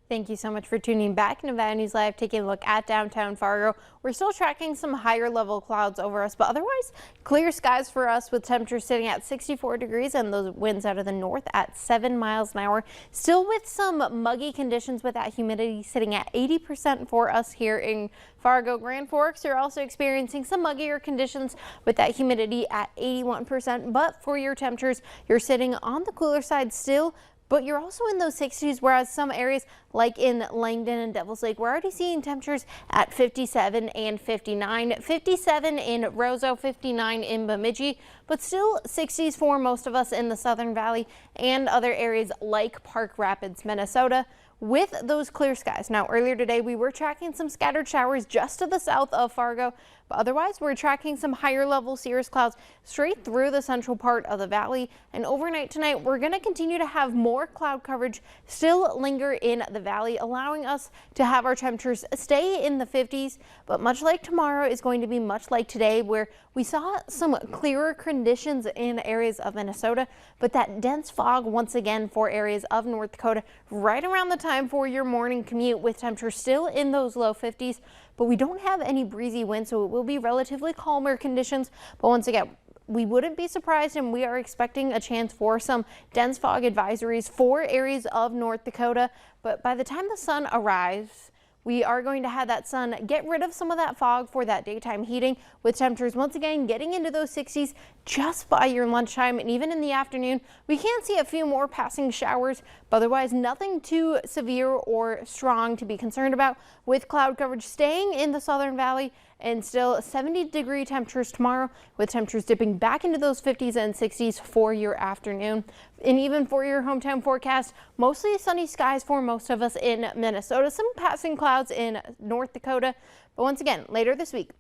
Thank you so much for tuning back. Nevada News Live, taking a look at downtown Fargo. We're still tracking some higher level clouds over us, but otherwise clear skies for us with temperatures sitting at 64 degrees and those winds out of the north at 7 miles an hour. Still with some muggy conditions with that humidity sitting at 80% for us here in Fargo. Grand Forks are also experiencing some muggier conditions with that humidity at 81%, but for your temperatures, you're sitting on the cooler side still. But you're also in those 60s, whereas some areas like in Langdon and Devil's Lake, we're already seeing temperatures at 57 and 59, 57 in Roseau, 59 in Bemidji, but still 60s for most of us in the Southern Valley and other areas like Park Rapids, Minnesota, with those clear skies. Now, earlier today, we were tracking some scattered showers just to the south of Fargo, but otherwise we're tracking some higher level cirrus clouds straight through the central part of the valley. And overnight tonight, we're going to continue to have more cloud coverage still linger in the valley, allowing us to have our temperatures stay in the 50s. But much like tomorrow is going to be much like today, where we saw some clearer conditions in areas of Minnesota, but that dense fog once again for areas of North Dakota right around the time for your morning commute, with temperatures still in those low 50s. But we don't have any breezy wind, so it will be relatively calmer conditions. But once again, we wouldn't be surprised, and we are expecting a chance for some dense fog advisories for areas of North Dakota. But by the time the sun arrives, we are going to have that sun get rid of some of that fog for that daytime heating, with temperatures once again getting into those 60s just by your lunchtime. And even in the afternoon, we can see a few more passing showers, but otherwise nothing too severe or strong to be concerned about, with cloud coverage staying in the Southern Valley and still 70-degree temperatures tomorrow, with temperatures dipping back into those 50s and 60s for your afternoon. And even for your hometown forecast, mostly sunny skies for most of us in Minnesota, some passing clouds in North Dakota. But once again, later this week,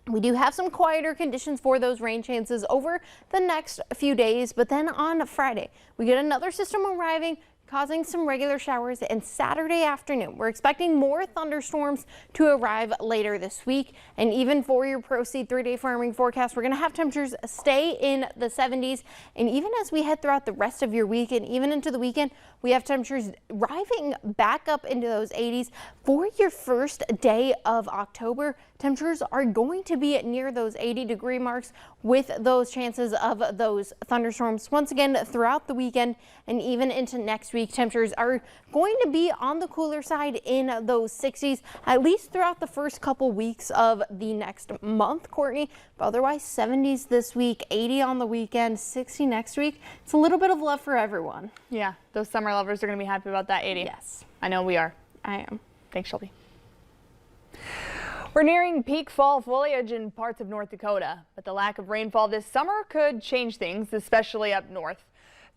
we do have some quieter conditions for those rain chances over the next few days. But then on Friday, we get another system arriving, causing some regular showers, and Saturday afternoon we're expecting more thunderstorms to arrive later this week. And even for your Pro-Seed 3-day farming forecast, we're going to have temperatures stay in the 70s. And even as we head throughout the rest of your week and even into the weekend, we have temperatures rising back up into those 80s. For your first day of October, temperatures are going to be near those 80-degree marks, with those chances of those thunderstorms once again throughout the weekend and even into next week. Temperatures are going to be on the cooler side in those 60s, at least throughout the first couple weeks of the next month, Courtney. But otherwise 70s this week, 80 on the weekend, 60 next week. It's a little bit of love for everyone. Yeah, those summer lovers are going to be happy about that 80. Yes. I know we are. I am. Thanks, Shelby. We're nearing peak fall foliage in parts of North Dakota, but the lack of rainfall this summer could change things, especially up north.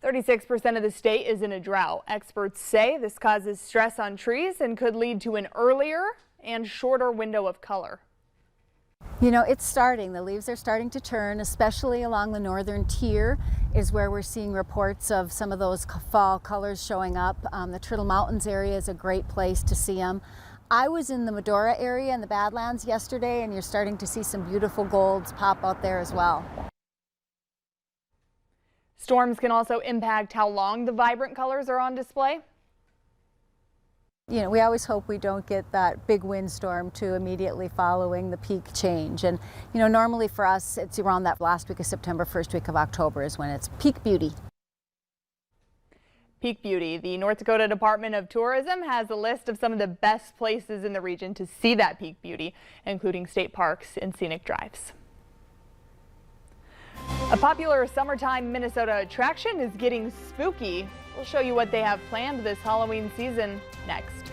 36% of the state is in a drought. Experts say this causes stress on trees and could lead to an earlier and shorter window of color. You know, it's starting. The leaves are starting to turn, especially along the northern tier is where we're seeing reports of some of those fall colors showing up. The Turtle Mountains area is a great place to see them. I was in the Medora area in the Badlands yesterday, and you're starting to see some beautiful golds pop out there as well. Storms can also impact how long the vibrant colors are on display. You know, we always hope we don't get that big windstorm too immediately following the peak change. And, you know, normally for us, it's around that last week of September, first week of October is when it's peak beauty. Peak beauty. The North Dakota Department of Tourism has a list of some of the best places in the region to see that peak beauty, including state parks and scenic drives. A popular summertime Minnesota attraction is getting spooky. We'll show you what they have planned this Halloween season next.